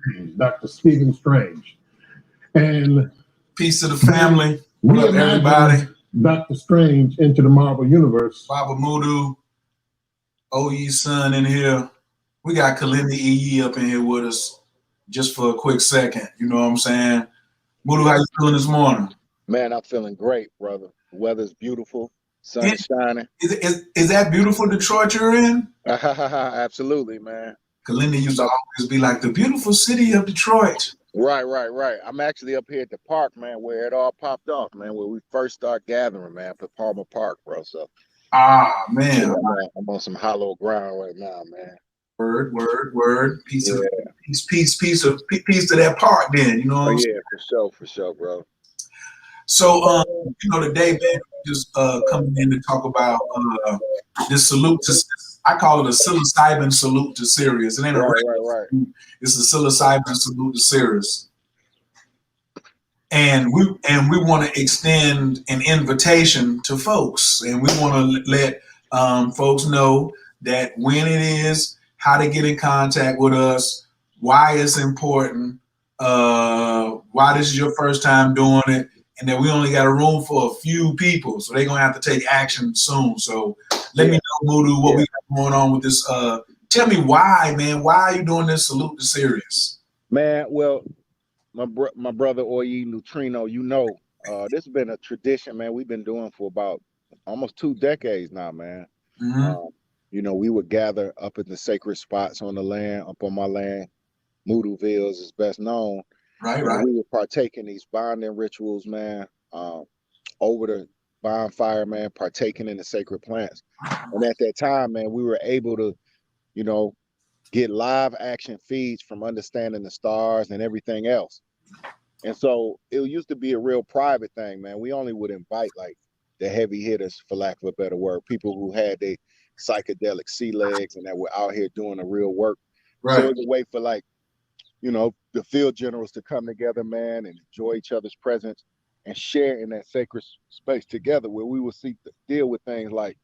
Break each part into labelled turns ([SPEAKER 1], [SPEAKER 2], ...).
[SPEAKER 1] Strange, Dr. Stephen Strange. And
[SPEAKER 2] peace to the family. What up, everybody?
[SPEAKER 1] Dr. Strange into the Marvel Universe.
[SPEAKER 2] Baba Mudu, OE son in here. We got Kalindi EE up in here with us just for a quick second. You know what I'm saying? Mudu, how you feeling this morning?
[SPEAKER 3] Man, I'm feeling great, brother. The weather's beautiful. Sun is shining.
[SPEAKER 2] Is that beautiful Detroit you're in?
[SPEAKER 3] Absolutely, man.
[SPEAKER 2] Kalindi used to always be like the beautiful city of Detroit.
[SPEAKER 3] Right. I'm actually up here at the park, man, where it all popped off, man, where we first start gathering, man, at Palmer Park, bro. So,
[SPEAKER 2] man,
[SPEAKER 3] yeah, I'm on some hollow ground right now, man.
[SPEAKER 2] Word. Peace to that park, then. You know what I'm saying?
[SPEAKER 3] For sure, bro.
[SPEAKER 2] So, today, man, just coming in to talk about this salute to. I call it a psilocybin salute to Sirius. It ain't a
[SPEAKER 3] right.
[SPEAKER 2] It's a psilocybin salute to Sirius. And we want to extend an invitation to folks, and we want to let folks know that when it is, how to get in contact with us, why it's important, why this is your first time doing it, and that we only got a room for a few people, so they're gonna have to take action soon. So let me know, Mudu, what we got going on with this. Tell me why, man. Why are you doing this salute to Sirius?
[SPEAKER 3] Man, well, my brother Oye Neutrino, this has been a tradition, man. We've been doing for about almost 2 decades now, man.
[SPEAKER 2] Mm-hmm.
[SPEAKER 3] We would gather up in the sacred spots on the land, up on my land. Mooduville is best known.
[SPEAKER 2] Right.
[SPEAKER 3] We would partake in these bonding rituals, man, over the bonfire, man, partaking in the sacred plants. And at that time, man, we were able to, get live action feeds from understanding the stars and everything else. And so it used to be a real private thing, man. We only would invite like the heavy hitters, for lack of a better word, people who had their psychedelic sea legs and that were out here doing the real work.
[SPEAKER 2] Right.
[SPEAKER 3] So it was a way for the field generals to come together, man, and enjoy each other's presence and share in that sacred space together, where we would seek to deal with things like,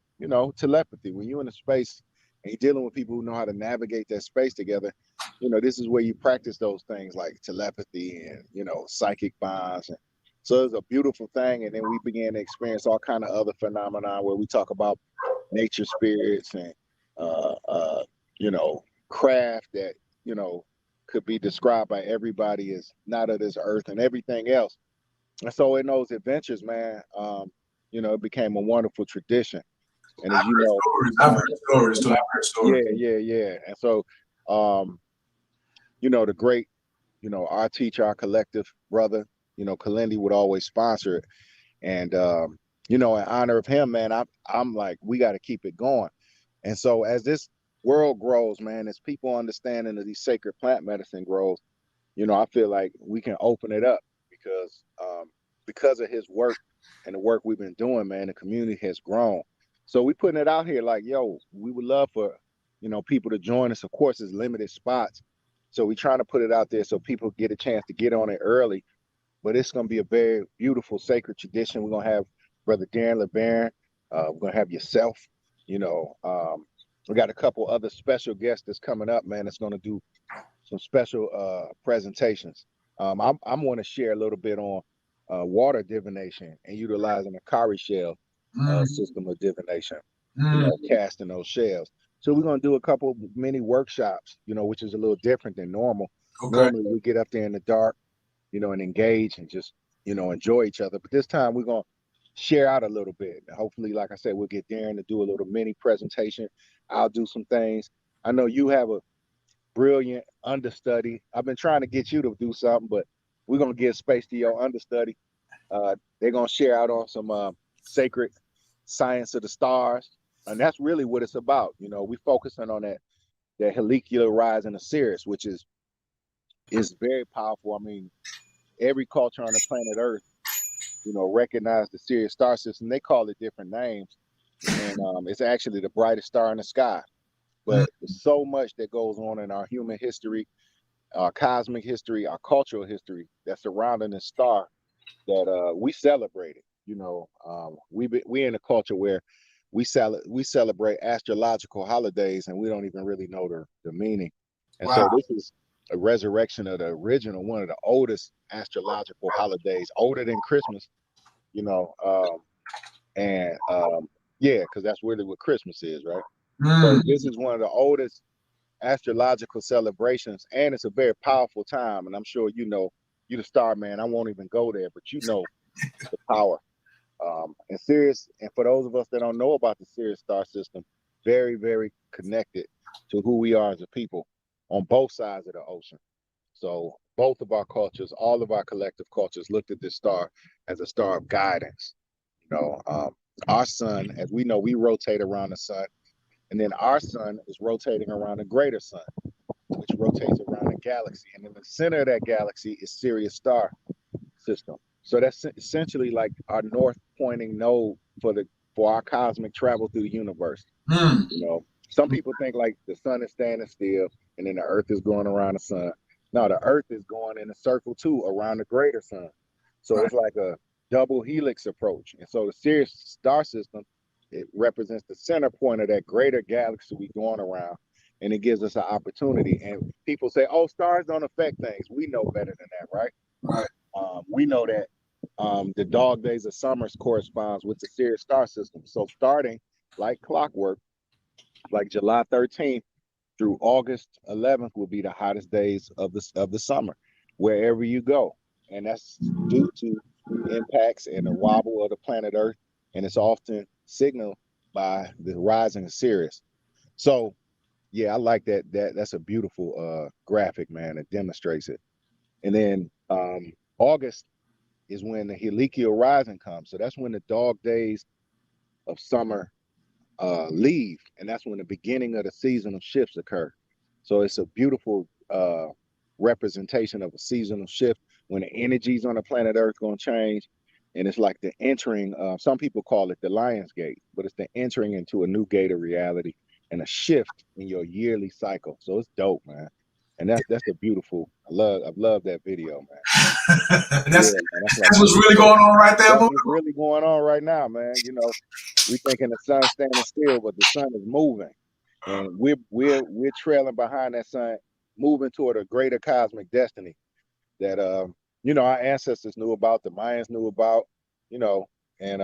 [SPEAKER 3] telepathy. When you're in a space and you're dealing with people who know how to navigate that space together, this is where you practice those things like telepathy and, psychic bonds. And so it's a beautiful thing. And then we began to experience all kind of other phenomena where we talk about nature spirits and, craft that, could be described by everybody as not of this earth and everything else. And so in those adventures, man, it became a wonderful tradition. And as
[SPEAKER 2] I've heard stories too.
[SPEAKER 3] Yeah. And so, the great, our teacher, our collective brother, Kalindi would always sponsor it. And, in honor of him, man, I'm like, we got to keep it going. And so as this world grows, man, as people understanding of these sacred plant medicine grows, I feel like we can open it up because of his work and the work we've been doing, man, the community has grown. So we putting it out here like, we would love for, people to join us. Of course, it's limited spots. So we trying to put it out there so people get a chance to get on it early. But it's going to be a very beautiful, sacred tradition. We're going to have Brother Darren LeBaron. We're going to have yourself, we got a couple other special guests that's coming up, man, that's going to do some special presentations. I'm going to share a little bit on water divination and utilizing a cowrie shell system of divination, casting those shells. So we're going to do a couple mini workshops, which is a little different than normal.
[SPEAKER 2] Okay.
[SPEAKER 3] Normally we get up there in the dark, and engage and just, enjoy each other. But this time we're going to share out a little bit. Hopefully, like I said, we'll get Darren to do a little mini presentation. I'll do some things. I know you have a brilliant understudy. I've been trying to get you to do something, but we're going to give space to your understudy. They're going to share out on some sacred science of the stars. And that's really what it's about. We focusing on that heliacular rising of Sirius, which is very powerful. I mean, every culture on the planet Earth, recognize the Sirius star system. They call it different names. And it's actually the brightest star in the sky. But there's so much that goes on in our human history, our cosmic history, our cultural history that's surrounding this star that we celebrate it. We in a culture where we celebrate astrological holidays and we don't even really know the meaning. And so a resurrection of the original, one of the oldest astrological holidays, older than Christmas, you know. Yeah, because that's really what Christmas is, right? So this is one of the oldest astrological celebrations, and it's a very powerful time. And I'm sure you know, you the star man. I won't even go there, but you know the power. And Sirius, and for those of us that don't know about the Sirius star system, very, very connected to who we are as a people on both sides of the ocean. So both of our cultures, all of our collective cultures, looked at this star as a star of guidance. You know, our sun, as we know, we rotate around the sun, and then our sun is rotating around a greater sun, which rotates around a galaxy. And in the center of that galaxy is Sirius star system. So that's essentially like our north pointing node for our cosmic travel through the universe. You know, some people think like the sun is standing still and then the earth is going around the sun. No, the earth is going in a circle too around the greater sun. So it's like a double helix approach. And so the Sirius star system, it represents the center point of that greater galaxy we're going around, and it gives us an opportunity. And people say, oh, stars don't affect things. We know better than that, right? We know that the dog days of summer corresponds with the Sirius star system. So starting like clockwork, like July 13th through August 11th will be the hottest days of the summer, wherever you go. And that's due to impacts and the wobble of the planet Earth. And it's often signaled by the rising of Sirius. So yeah, I like that. That's a beautiful graphic, man. It demonstrates it. And then August is when the heliacal rising comes. So that's when the dog days of summer leave, and that's when the beginning of the seasonal shifts occur. So it's a beautiful representation of a seasonal shift when the energies on the planet Earth going to change. And it's like the entering, some people call it the Lion's Gate, but it's the entering into a new gate of reality and a shift in your yearly cycle. So it's dope, man. And that's a beautiful, I've loved that video, man.
[SPEAKER 2] That's what's really going on right there.
[SPEAKER 3] That's what's really going on right now, man. You know, we thinking the sun's standing still, but the sun is moving. And we're trailing behind that sun, moving toward a greater cosmic destiny that you know, our ancestors knew about, the Mayans knew about, you know, and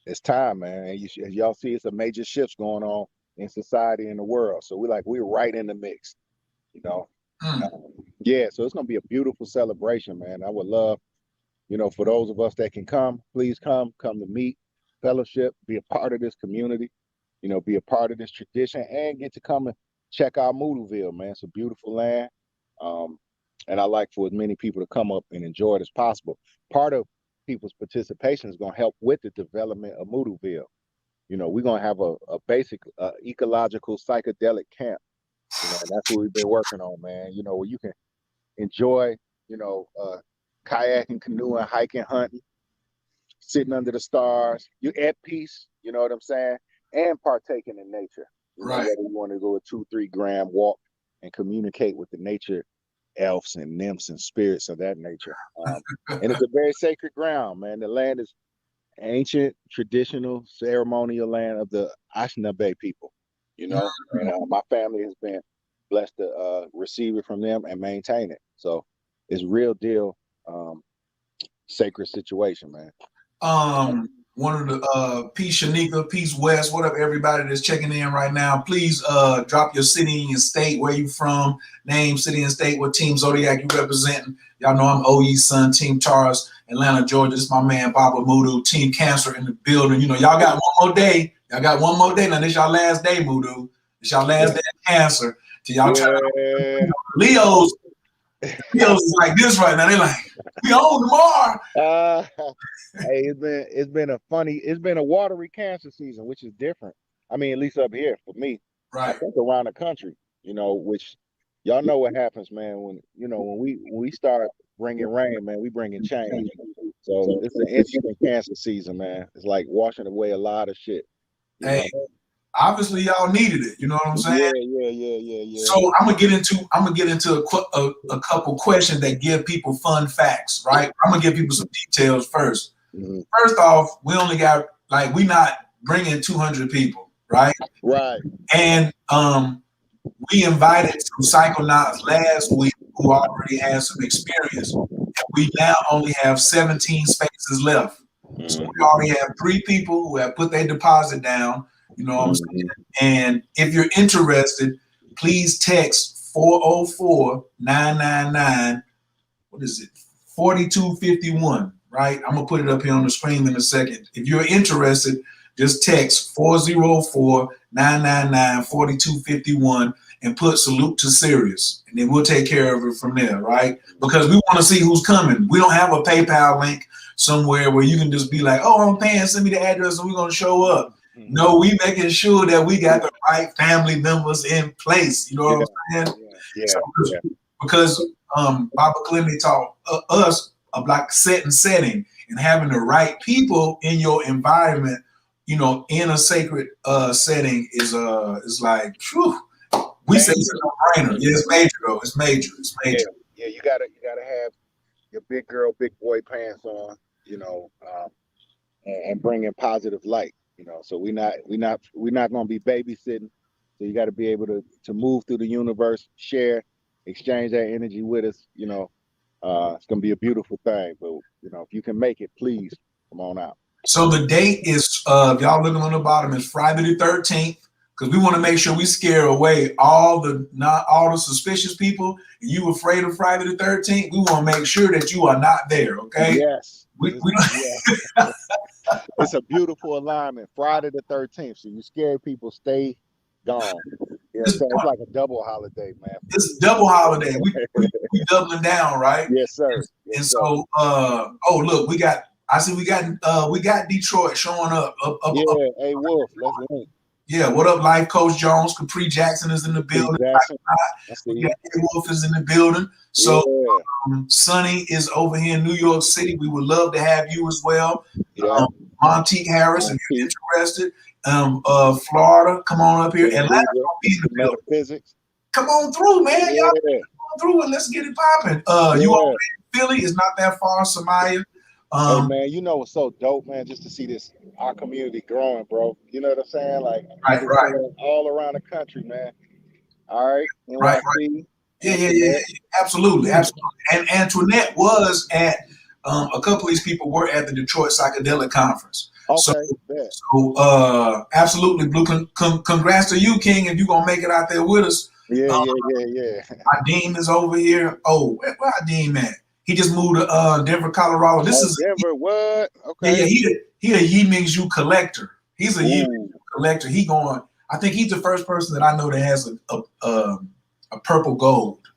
[SPEAKER 3] it's time, man. And as y'all see, it's a major shifts going on in society and the world. So we're right in the mix, you know. Yeah, so it's gonna be a beautiful celebration, man. I would love, you know, for those of us that can come, please come to meet, fellowship, be a part of this community, you know, be a part of this tradition, and get to come and check out Moodleville, man. It's a beautiful land. And I like for as many people to come up and enjoy it as possible. Part of people's participation is going to help with the development of Moodleville. You know, we're going to have a basic ecological psychedelic camp. You know, and that's what we've been working on, man. You know, where you can enjoy, you know, kayaking, canoeing, hiking, hunting, sitting under the stars. You're at peace, you know what I'm saying? And partaking in nature. You know, whether you want to go a 2-3 gram walk and communicate with the nature elves and nymphs and spirits of that nature. And it's a very sacred ground, man. The land is ancient, traditional, ceremonial land of the Anishinaabe people, you know, and my family has been blessed to receive it from them and maintain it. So it's real deal sacred situation, man.
[SPEAKER 2] One of the Peace Shanika, Peace West, what up everybody that's checking in right now, please drop your city and state, where you from, name, city and state, what team Zodiac you representing. Y'all know I'm OE's son, Team Taurus, Atlanta, Georgia. This is my man Baba Mudu, Team Cancer in the building. You know, y'all got one more day. Y'all got one more day. Now this y'all last day, Mudu. This y'all last day of Cancer. Till y'all try to, you know, Leo's is like this right now. They like, we on tomorrow.
[SPEAKER 3] Hey, it's been a watery Cancer season, which is different. I mean, at least up here for me.
[SPEAKER 2] Right.
[SPEAKER 3] I think around the country, you know, which y'all know what happens, man. When we start bringing rain, man, we bringing change. So it's an interesting Cancer season, man. It's like washing away a lot of shit.
[SPEAKER 2] Hey, obviously y'all needed it. You know what I'm saying?
[SPEAKER 3] Yeah.
[SPEAKER 2] So I'm gonna get into a couple questions that give people fun facts, right? I'm gonna give people some details first. First off, we only got we not bringing 200 people, right?
[SPEAKER 3] Right.
[SPEAKER 2] And we invited some psychonauts last week who already has some experience. We now only have 17 spaces left. So we already have 3 people who have put their deposit down, you know what I'm saying? And if you're interested, please text 404-999, what is it, 4251, right? I'm gonna put it up here on the screen in a second. If you're interested, just text 404-999-4251 and put salute to Sirius, and then we'll take care of it from there, right? Because we want to see who's coming. We don't have a PayPal link somewhere where you can just be like, oh, I'm paying, send me the address and we're gonna show up. No, we making sure that we got the right family members in place. You know what I'm saying? Because Baba Clinton taught us about setting and having the right people in your environment, you know, in a sacred setting is like, whew, we say it's a no-brainer. Yeah, it's major though. It's major. It's major.
[SPEAKER 3] Yeah, you gotta have your big girl, big boy pants on, you know, and bring in positive light, you know. So we're not gonna be babysitting. So you got to be able to move through the universe, share, exchange that energy with us. You know, it's gonna be a beautiful thing. But you know, if you can make it, please come on out.
[SPEAKER 2] So the date is, if y'all looking on the bottom, is Friday the 13th, because we want to make sure we scare away all the suspicious people. And you afraid of Friday the 13th? We want to make sure that you are not there. Okay?
[SPEAKER 3] Yes. It's a beautiful alignment. Friday the 13th. So you scare people, stay gone. Yeah, so it's like a double holiday, man.
[SPEAKER 2] It's a double holiday. We doubling down, right?
[SPEAKER 3] Yes, sir.
[SPEAKER 2] And so, oh look, we got Detroit showing up.
[SPEAKER 3] Hey Wolf, let's link.
[SPEAKER 2] Yeah, what up, Life Coach Jones? Capri Jackson is in the building. Wolf is in the building. So Sonny is over here in New York City. We would love to have you as well. Monteque Harris, if you're interested. Florida, come on up here. Atlanta,
[SPEAKER 3] metaphysics.
[SPEAKER 2] Come on through, man. Y'all come on through and let's get it popping. You over in Philly is not that far, Samaya.
[SPEAKER 3] Hey man, you know what's so dope, man? Just to see our community growing, bro. You know what I'm saying? Like
[SPEAKER 2] right.
[SPEAKER 3] all around the country, man. All right.
[SPEAKER 2] Right. Yeah. Absolutely. And Antoinette was at a couple of these people were at the Detroit Psychedelic Conference.
[SPEAKER 3] Okay.
[SPEAKER 2] So absolutely, Blue. Congrats to you, King, if you're gonna make it out there with us.
[SPEAKER 3] Yeah.
[SPEAKER 2] Adeem is over here. Oh, where Adeem at? He just moved to Denver, Colorado. This is
[SPEAKER 3] Denver. What? Okay.
[SPEAKER 2] Yeah. He a Yi Ming's You collector. He's a Yi Ming's You collector. I think he's the first person that I know that has a purple gold.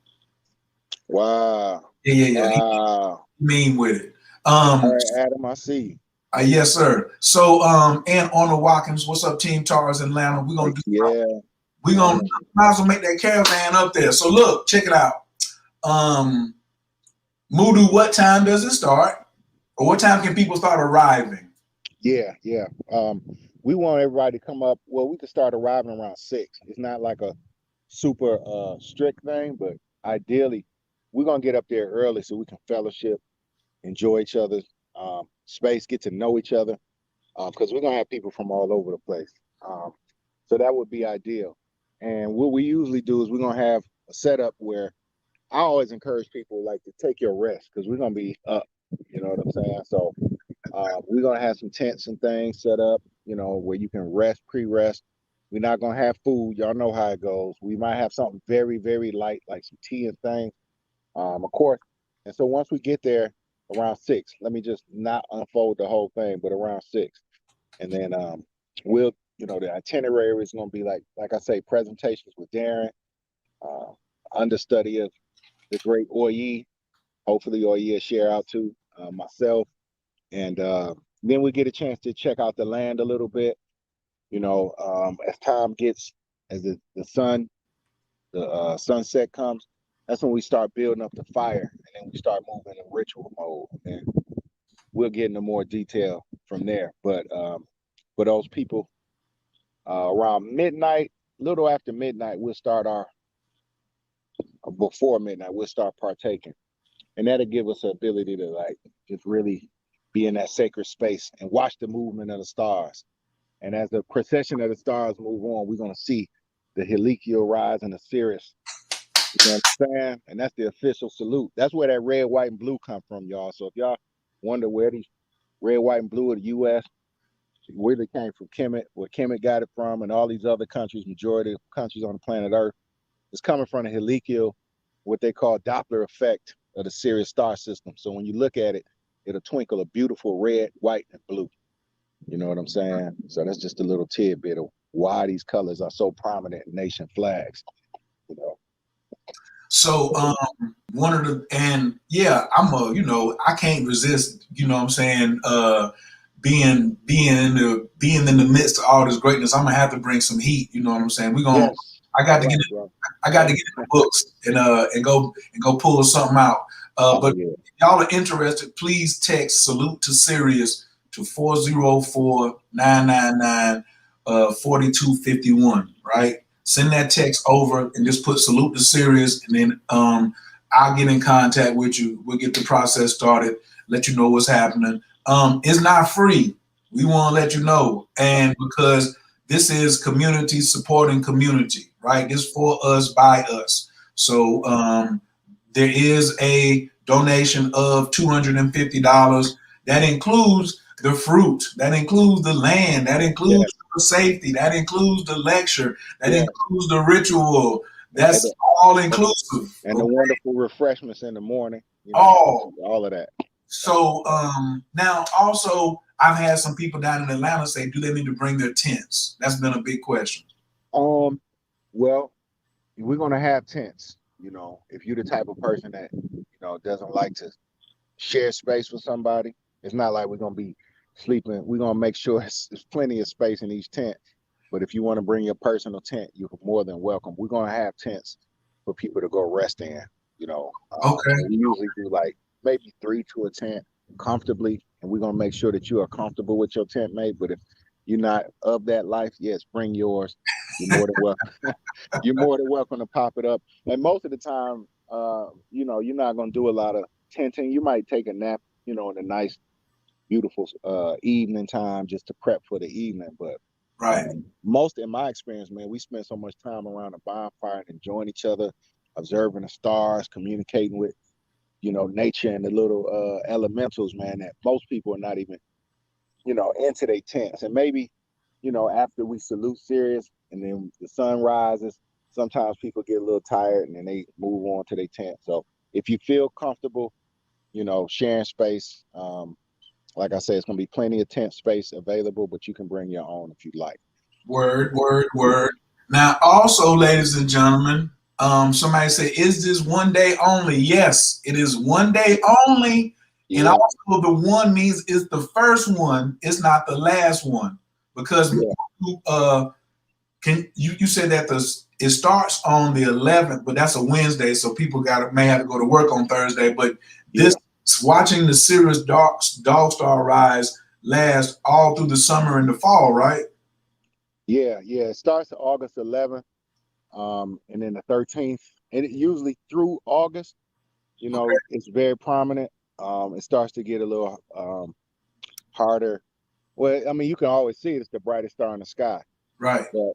[SPEAKER 3] Wow.
[SPEAKER 2] Yeah.
[SPEAKER 3] Wow.
[SPEAKER 2] He mean with it.
[SPEAKER 3] All right, Adam, I see you.
[SPEAKER 2] Yes, sir. So, and Arnold Watkins, what's up, Team Tars Atlanta? We're gonna might as well make that caravan up there. So look, check it out. Mudu, what time does it start? Or what time can people start arriving?
[SPEAKER 3] Yeah. We want everybody to come up. Well, we could start arriving around 6. It's not like a super strict thing, but ideally, we're gonna get up there early so we can fellowship, enjoy each other's space, get to know each other, because we're gonna have people from all over the place. So that would be ideal. And what we usually do is we're gonna have a setup where I always encourage people like to take your rest because we're gonna be up. You know what I'm saying? So we're gonna have some tents and things set up, you know, where you can rest, pre-rest. We're not gonna have food. Y'all know how it goes. We might have something very, very light, like some tea and things, of course. And so once we get there around 6, let me just not unfold the whole thing, but around 6, and then we'll, you know, the itinerary is gonna be like I say, presentations with Darren, understudy of the great Oyi. Hopefully Oyi will share out to myself, and then we get a chance to check out the land a little bit. You know, as time gets, as the sunset comes, that's when we start building up the fire, and then we start moving in ritual mode, and we'll get into more detail from there. But for those people, around midnight, a little after midnight, before midnight, we'll start partaking, and that'll give us the ability to like just really be in that sacred space and watch the movement of the stars. And as the procession of the stars move on, we're going to see the heliacal rise and the Sirius You understand? And that's the official salute. That's where that red, white, and blue come from, y'all. So if y'all wonder where these red, white, and blue of the U.S., where they came from, Kemet, where Kemet got it from, and all these other countries, majority of countries on the planet Earth, it's coming from the helical, what they call Doppler effect of the Sirius star system. So when you look at it, it'll twinkle a beautiful red, white, and blue. You know what I'm saying? So that's just a little tidbit of why these colors are so prominent in nation flags. You know.
[SPEAKER 2] So one of the, and yeah, I'm a, I can't resist, what I'm saying, being in the midst of all this greatness. I'm gonna have to bring some heat, you know what I'm saying?
[SPEAKER 3] Yes.
[SPEAKER 2] I got to get I got to get in the books and go pull something out. But if y'all are interested, please text salute to Sirius to 404-999-4251, right? Send that text over and just put salute to Sirius, and then I'll get in contact with you. We'll get the process started, let you know what's happening. It's not free. We want to let you know. And because this is community supporting community, right? It's for us, by us. So there is a donation of $250. That includes the fruit, that includes the land, that includes the safety, that includes the lecture, that includes the ritual. That's all inclusive.
[SPEAKER 3] And the wonderful refreshments in the morning.
[SPEAKER 2] All
[SPEAKER 3] of that.
[SPEAKER 2] So now also I've had some people down in Atlanta say, do they need to bring their tents? That's been a big question.
[SPEAKER 3] Well, we're gonna have tents. If you're the type of person that doesn't like to share space with somebody, it's not like we're gonna be sleeping. We're gonna make sure there's plenty of space in each tent. But if you want to bring your personal tent, you're more than welcome. We're gonna have tents for people to go rest in.
[SPEAKER 2] Okay.
[SPEAKER 3] We usually do like maybe 3 to a tent comfortably, and we're gonna make sure that you are comfortable with your tent mate. But if you're not of that life, yes, bring yours. You're more than welcome. You're more than welcome to pop it up. And most of the time, you're not gonna do a lot of tenting. You might take a nap, in a nice, beautiful evening time just to prep for the evening. But most, in my experience, man, we spend so much time around a bonfire and enjoying each other, observing the stars, communicating with nature and the little elementals, man, that most people are not even into their tents. And maybe after we salute Sirius and then the sun rises, sometimes people get a little tired and then they move on to their tent. So if you feel comfortable sharing space, like I said, it's gonna be plenty of tent space available, but you can bring your own if you'd like.
[SPEAKER 2] Word. Now, also, ladies and gentlemen, somebody said, is this one day only? Yes, it is one day only. Yeah. And also the one means it's the first one, it's not the last one. Because you said that it starts on the 11th, but that's a Wednesday, so people may have to go to work on Thursday. But this watching the Sirius Dog Star rise last all through the summer and the fall, right?
[SPEAKER 3] Yeah. It starts August 11th, and then the 13th, and usually through August, it's very prominent. It starts to get a little harder. Well, I mean, you can always see it's the brightest star in the sky.
[SPEAKER 2] Right.
[SPEAKER 3] But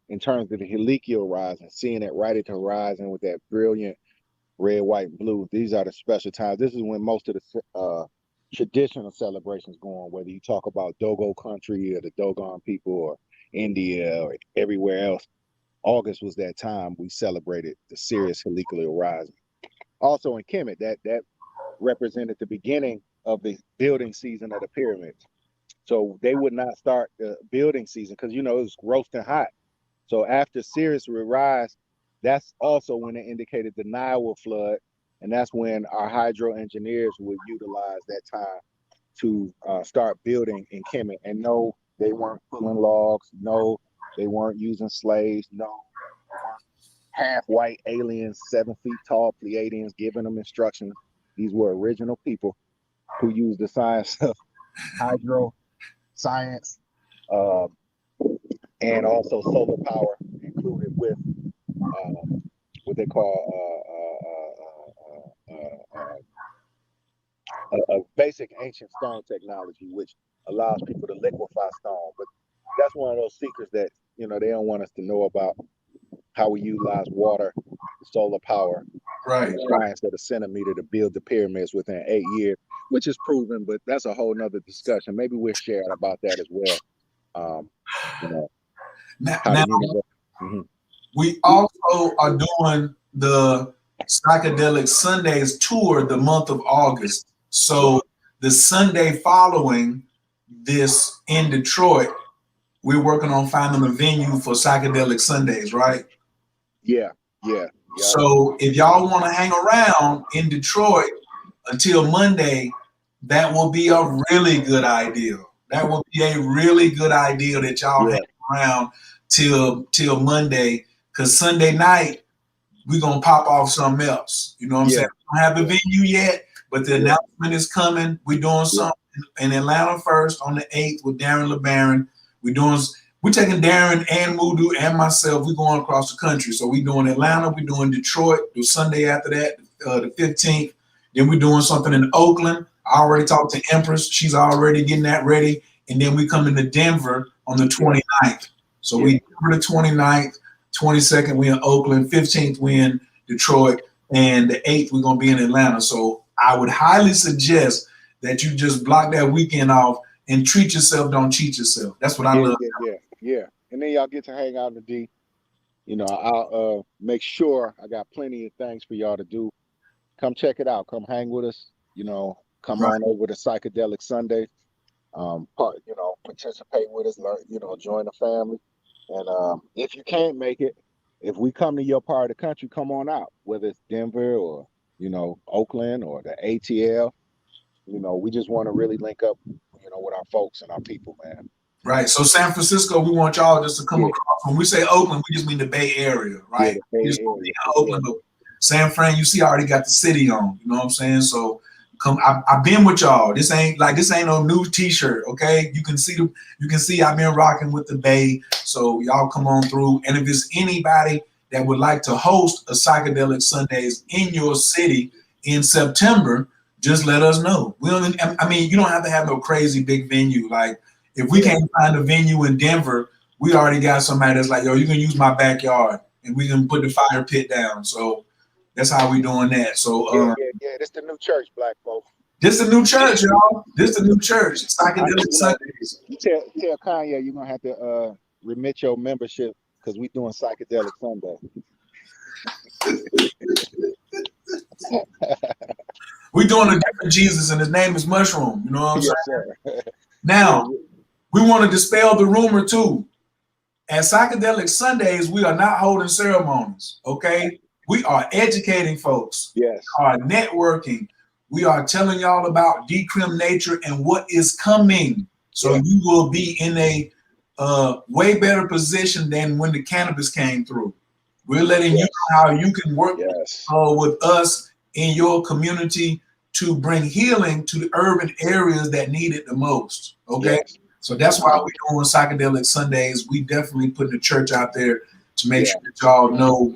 [SPEAKER 3] in terms of the helical rising, seeing it right at the horizon with that brilliant red, white, and blue, these are the special times. This is when most of the traditional celebrations go on, whether you talk about Dogo country or the Dogon people or India or everywhere else. August was that time we celebrated the Sirius helical rising. Also in Kemet, that represented the beginning of the building season of the pyramids. So they would not start the building season because it was roasting hot. So after Sirius would rise, that's also when it indicated the Nile will flood, and that's when our hydro engineers would utilize that time to start building in Kemet. And no, they weren't pulling logs. No, they weren't using slaves. No, half-white aliens, 7 feet tall Pleiadians giving them instructions. These were original people who used the science of hydro science and also solar power included with what they call a basic ancient stone technology, which allows people to liquefy stone. But that's one of those secrets that they don't want us to know about, how we utilize water, solar power,
[SPEAKER 2] Right.
[SPEAKER 3] science of the centimeter to build the pyramids within 8 years, which is proven, but that's a whole nother discussion. Maybe we'll share about that as well. You know, how
[SPEAKER 2] Now
[SPEAKER 3] the universe. Mhm.
[SPEAKER 2] we also are doing the Psychedelic Sundays tour the month of August. So the Sunday following this in Detroit, we're working on finding a venue for Psychedelic Sundays, right?
[SPEAKER 3] Yeah.
[SPEAKER 2] So if y'all want to hang around in Detroit until Monday, that will be a really good idea. That will be a really good idea that y'all hang around till Monday, because Sunday night we're gonna pop off something else. You know what I'm saying? We don't have the venue yet, but the announcement is coming. We're doing something in Atlanta first on the 8th with Darren LeBaron. We're taking Darren and Moodoo and myself. We're going across the country. So we're doing Atlanta, we're doing Detroit the Sunday after that, the 15th. Then we're doing something in Oakland. I already talked to Empress. She's already getting that ready. And then we come into Denver on the 29th. So we Denver the 29th, 22nd, we're in Oakland, 15th, we're in Detroit, and the 8th, we're going to be in Atlanta. So I would highly suggest that you just block that weekend off and treat yourself, don't cheat yourself. That's what I love.
[SPEAKER 3] Yeah. And then y'all get to hang out in the D. You know, I'll make sure I got plenty of things for y'all to do. Come check it out. Come hang with us. You know, come on over to Psychedelic Sunday. Participate with us. Learn, join the family. And if you can't make it, if we come to your part of the country, come on out. Whether it's Denver or Oakland or the ATL. We just want to really link up, with our folks and our people, man.
[SPEAKER 2] Right. So San Francisco, we want y'all just to come across. When we say Oakland, we just mean the Bay Area, right?
[SPEAKER 3] Yeah,
[SPEAKER 2] we just want to be in Oakland, but San Fran, you see, I already got the city on. You know what I'm saying? So come. I've been with y'all. This ain't no new T-shirt, okay? You can see I've been rocking with the Bay. So y'all come on through. And if there's anybody that would like to host a Psychedelic Sundays in your city in September, just let us know. You don't have to have no crazy big venue. Like, if we can't find a venue in Denver, we already got somebody that's like, yo, you can use my backyard and we can put the fire pit down. So that's how we doing that. So
[SPEAKER 3] this the new church, black folks.
[SPEAKER 2] This the new church, y'all. This the new church. Psychedelic Sundays.
[SPEAKER 3] Tell Kanye you're gonna have to remit your membership because we doing Psychedelic Sunday.
[SPEAKER 2] We doing a different Jesus, and his name is Mushroom. You know what I'm saying?
[SPEAKER 3] Sir.
[SPEAKER 2] Now, we want to dispel the rumor too. At Psychedelic Sundays, we are not holding ceremonies. Okay, we are educating folks.
[SPEAKER 3] Yes.
[SPEAKER 2] We are networking. We are telling y'all about Decrim Nature and what is coming. So you will be in a way better position than when the cannabis came through. We're letting you know how you can work with us in your community to bring healing to the urban areas that need it the most. Okay.
[SPEAKER 3] Yes.
[SPEAKER 2] So that's why we're doing Psychedelic Sundays. We definitely putting the church out there to make sure that y'all know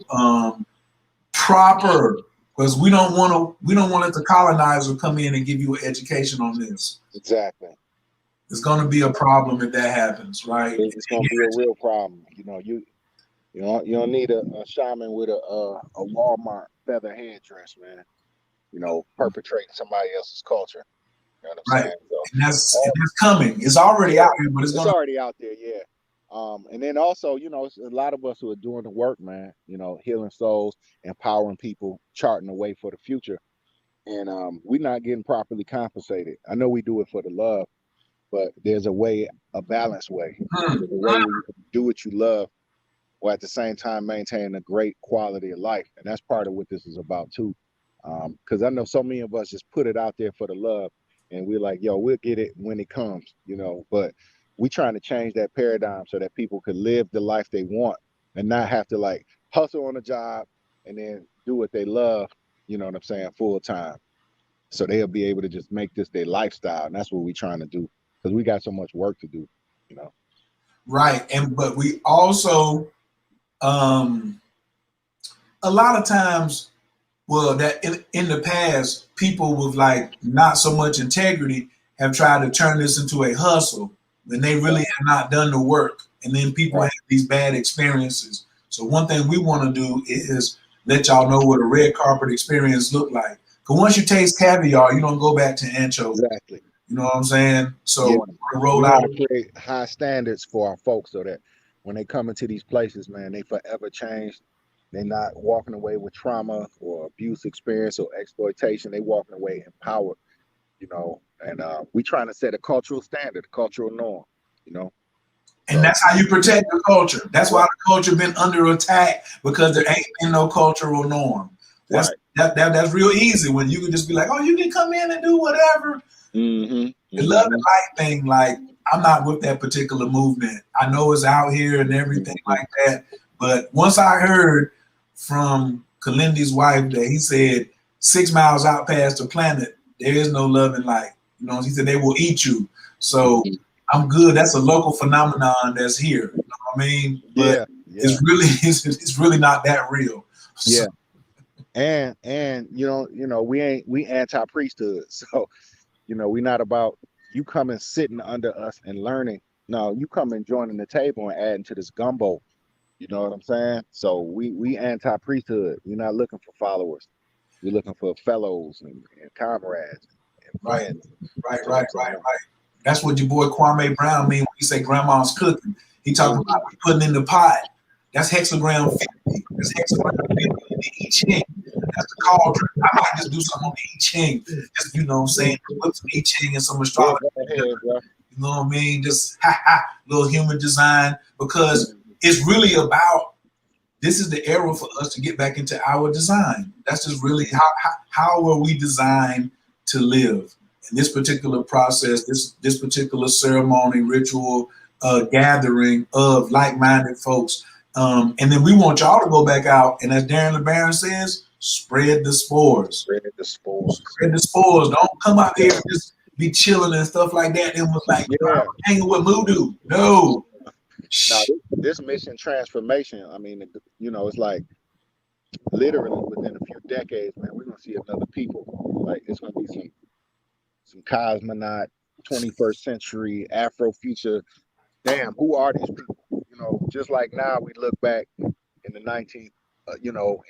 [SPEAKER 2] proper, because we don't want to let the colonizer come in and give you an education on this.
[SPEAKER 3] Exactly.
[SPEAKER 2] It's going to be a problem if that happens, right?
[SPEAKER 3] It's going to be a real problem. You don't need a shaman with a Walmart feather headdress, man. Perpetrating somebody else's culture. You know what I'm saying? So,
[SPEAKER 2] and that's coming. It's already out here, but it's
[SPEAKER 3] already out there, yeah. And then also, it's a lot of us who are doing the work, man. Healing souls, empowering people, charting the way for the future, and we're not getting properly compensated. I know we do it for the love, but there's a balanced way. There's a way where you can do what you love, while at the same time maintaining a great quality of life, and that's part of what this is about too. Because I know so many of us just put it out there for the love, and we're like, yo, we'll get it when it comes, but we trying to change that paradigm so that people could live the life they want and not have to like hustle on a job and then do what they love, you know what I'm saying, full time. So they'll be able to just make this their lifestyle. And that's what we're trying to do, because we got so much work to do,
[SPEAKER 2] Right. But we also, a lot of times, that in the past, people with like not so much integrity have tried to turn this into a hustle when they really have not done the work. And then people have these bad experiences. So one thing we want to do is let y'all know what a red carpet experience look like. Because once you taste caviar, you don't go back to anchovy.
[SPEAKER 3] Exactly.
[SPEAKER 2] You know what I'm saying? So
[SPEAKER 3] Yeah.
[SPEAKER 2] we roll
[SPEAKER 3] We
[SPEAKER 2] out.
[SPEAKER 3] want to create high standards for our folks so that when they come into these places, man, they forever change. They're not walking away with trauma or abuse experience or exploitation. They walking away empowered, you know. And we trying to set a cultural standard, a cultural norm, you know.
[SPEAKER 2] And
[SPEAKER 3] So,
[SPEAKER 2] that's how you protect the culture. That's why the culture been under attack, because there ain't been no cultural norm. That's that's real easy when you can just be like, oh, you can come in and do whatever. The love and light thing, like, I'm not with that particular movement. I know it's out here and everything like that. But once I heard from Kalindi's wife that he said 6 miles out past the planet, there is no love and light. You know, he said they will eat you. So I'm good. That's a local phenomenon that's here. You know what I mean? But it's really it's really not that real.
[SPEAKER 3] Yeah. And you know, we anti-priesthood. So, you know, we're not about you coming sitting under us and learning. No, you come and joining the table and adding to this gumbo. You know what I'm saying? So we anti-priesthood. We're not looking for followers. We're looking for fellows and comrades and friends.
[SPEAKER 2] Right. That's what your boy Kwame Brown mean when he say grandma's cooking. He talking about putting in the pot. That's hexagram 50. That's hexagram 50 in the I Ching. That's the cauldron. I might just do something on the I Ching. Just, you know what I'm saying? Put some I Ching and some astrology. You know what I mean? Just little human design, because it's really about, this is the era for us to get back into our design. That's just really how are we designed to live in this particular process, this particular ceremony, ritual, gathering of like-minded folks. And then we want y'all to go back out and, as Darren LeBaron says, spread the spores.
[SPEAKER 3] Spread the spores.
[SPEAKER 2] Spread the spores. Don't come out here and just be chilling and stuff like that. And was like, hanging with Moodoo. No.
[SPEAKER 3] Now, this mission transformation, I mean, you know, it's like literally within a few decades, man, we're gonna see another people. Like, it's gonna be some cosmonaut, 21st century Afrofuture. Damn, who are these people? You know, just like now we look back in the 19th, you know,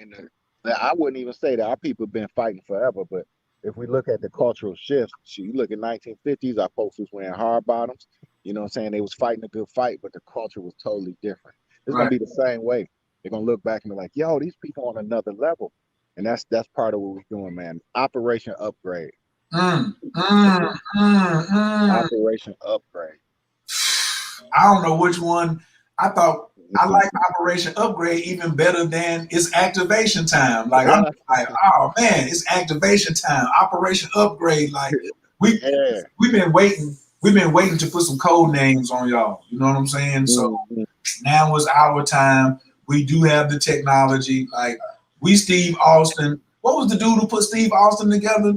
[SPEAKER 3] I wouldn't even say that our people have been fighting forever, but if we look at the cultural shifts, you look at 1950s, our folks was wearing hard bottoms. You know what I'm saying? They was fighting a good fight, but the culture was totally different. It's gonna be the same way. They're gonna look back and be like, yo, these people on another level. And that's part of what we're doing, man. Operation Upgrade. Operation Upgrade.
[SPEAKER 2] I don't know which one. I thought I like Operation Upgrade even better than it's activation time. Like, I'm like, oh man, it's activation time. Operation Upgrade. Like, we've been waiting. We've been waiting to put some code names on y'all. You know what I'm saying? So now is our time. We do have the technology. Like, we Steve Austin. What was the dude who put Steve Austin together?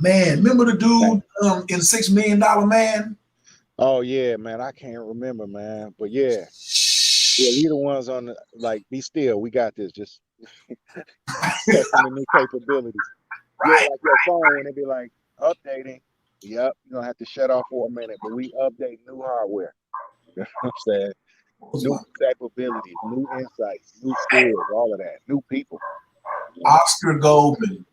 [SPEAKER 2] Man, remember the dude in $6 Million Man?
[SPEAKER 3] Oh yeah, man, I can't remember, man. But yeah, we the ones on the, like, be still. We got this. Just testing the new capabilities. Like your phone when it be like updating. Yep, you're gonna have to shut off for a minute, but we update new hardware. You know what I'm saying? New capabilities, new insights, new skills, all of that, new people.
[SPEAKER 2] Oscar Goldman.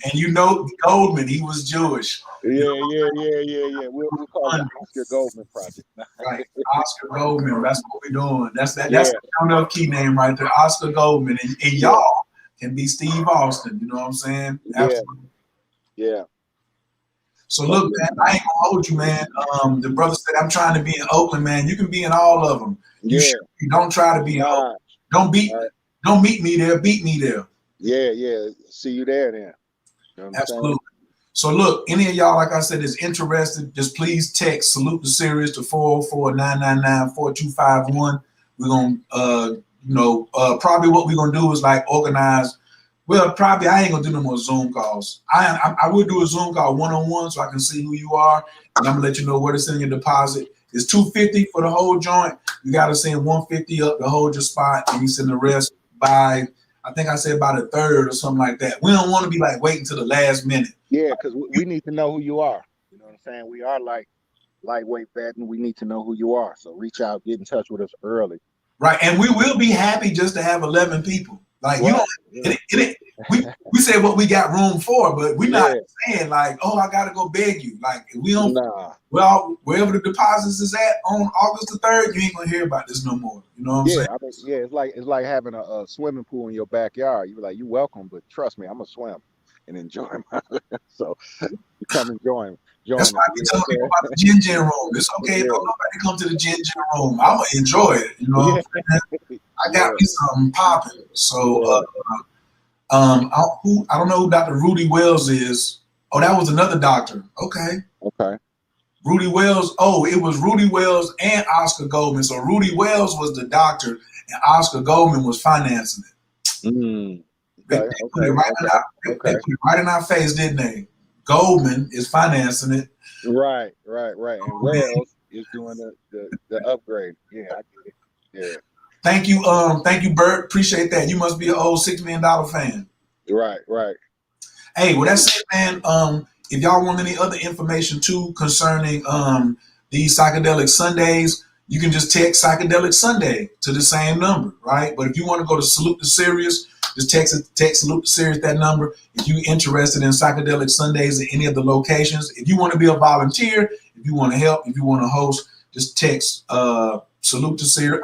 [SPEAKER 2] And you know Goldman, he was Jewish.
[SPEAKER 3] Yeah. We'll call it the Oscar Goldman Project.
[SPEAKER 2] Right, Oscar Goldman. That's what we're doing. That's the enough key name right there, Oscar Goldman. And y'all can be Steve Austin. You know what I'm saying? Absolutely.
[SPEAKER 3] Yeah.
[SPEAKER 2] So look, man, I ain't gonna hold you, man. The brother said, I'm trying to be in Oakland, man. You can be in all of them. You don't try to be in Oakland. Don't meet me there, beat me there.
[SPEAKER 3] Yeah. See you there then. You know
[SPEAKER 2] Absolutely. So look, any of y'all, like I said, is interested, just please text Salute to Sirius to 404-999-4251. We're gonna probably what we're gonna do is like organize. Well, probably I ain't gonna do no more Zoom calls. I will do a Zoom call one-on-one so I can see who you are, and I'm gonna let you know where to send your deposit. It's $250 for the whole joint. You gotta send $150 up to hold your spot, and you send the rest by, I think I said by the 3rd or something like that. We don't want to be like waiting till the last minute.
[SPEAKER 3] Yeah, because we need to know who you are. You know what I'm saying? We are like lightweight betting. We need to know who you are. So reach out, get in touch with us early.
[SPEAKER 2] Right, and we will be happy just to have 11 people. Like you
[SPEAKER 3] Right.
[SPEAKER 2] don't, we say what we got room for, but we're not
[SPEAKER 3] Yeah.
[SPEAKER 2] saying like, oh, I gotta go beg you. Like if we don't,
[SPEAKER 3] Nah.
[SPEAKER 2] well, wherever the deposits is at on August the 3rd, you ain't gonna hear about this no more. You know what I'm saying?
[SPEAKER 3] I mean, yeah, it's like having a swimming pool in your backyard. You're like, you welcome, but trust me, I'm gonna swim and enjoy my so you come and join
[SPEAKER 2] That's
[SPEAKER 3] me.
[SPEAKER 2] why I be telling people about the Gin Gin room. It's okay if nobody come to the Gin Gin room. I'm gonna enjoy it. You know what I'm saying? I got me something popping. So I don't know who Dr. Rudy Wells is. Oh, that was another doctor. Okay.
[SPEAKER 3] Okay.
[SPEAKER 2] Rudy Wells. Oh, it was Rudy Wells and Oscar Goldman. So Rudy Wells was the doctor and Oscar Goldman was financing it.
[SPEAKER 3] Mm.
[SPEAKER 2] They put it right in our face, didn't they? Goldman is financing it.
[SPEAKER 3] Right. And Wells is doing the upgrade. Yeah, I get it. Yeah.
[SPEAKER 2] Thank you, Bert. Appreciate that. You must be an old $6 Million fan.
[SPEAKER 3] Right.
[SPEAKER 2] Hey, well that's it, man. If y'all want any other information too concerning these psychedelic Sundays, you can just text Psychedelic Sunday to the same number, right? But if you want to go to Salute to Sirius, just text Salute to Sirius that number. If you're interested in Psychedelic Sundays at any of the locations, if you want to be a volunteer, if you want to help, if you want to host, just text Salute to Sirius.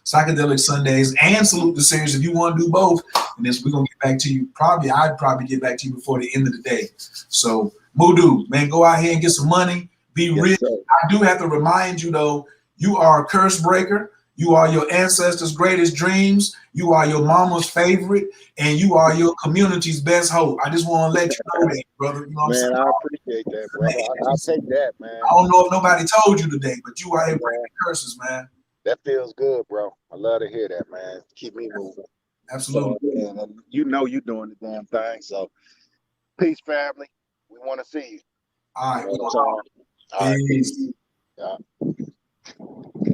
[SPEAKER 2] Psychedelic Sundays and Salute to Sirius if you want to do both. And then we're gonna get back to you. I'd probably get back to you before the end of the day. So Mudu, man, go out here and get some money, be rich.
[SPEAKER 3] Sir.
[SPEAKER 2] I do have to remind you though, you are a curse breaker. You are your ancestors' greatest dreams. You are your mama's favorite, and you are your community's best hope. I just want to let you know that, brother. You know what I'm saying?
[SPEAKER 3] I appreciate that, brother. I'll take that, man.
[SPEAKER 2] I don't know if nobody told you today, but you are here breaking curses, man.
[SPEAKER 3] That feels good, bro. I love to hear that, man. Keep me moving.
[SPEAKER 2] Absolutely.
[SPEAKER 3] So, and you know you're doing the damn thing. So, peace, family. We want to see you.
[SPEAKER 2] All right.
[SPEAKER 3] You know what I'm saying? All right, peace. Yeah.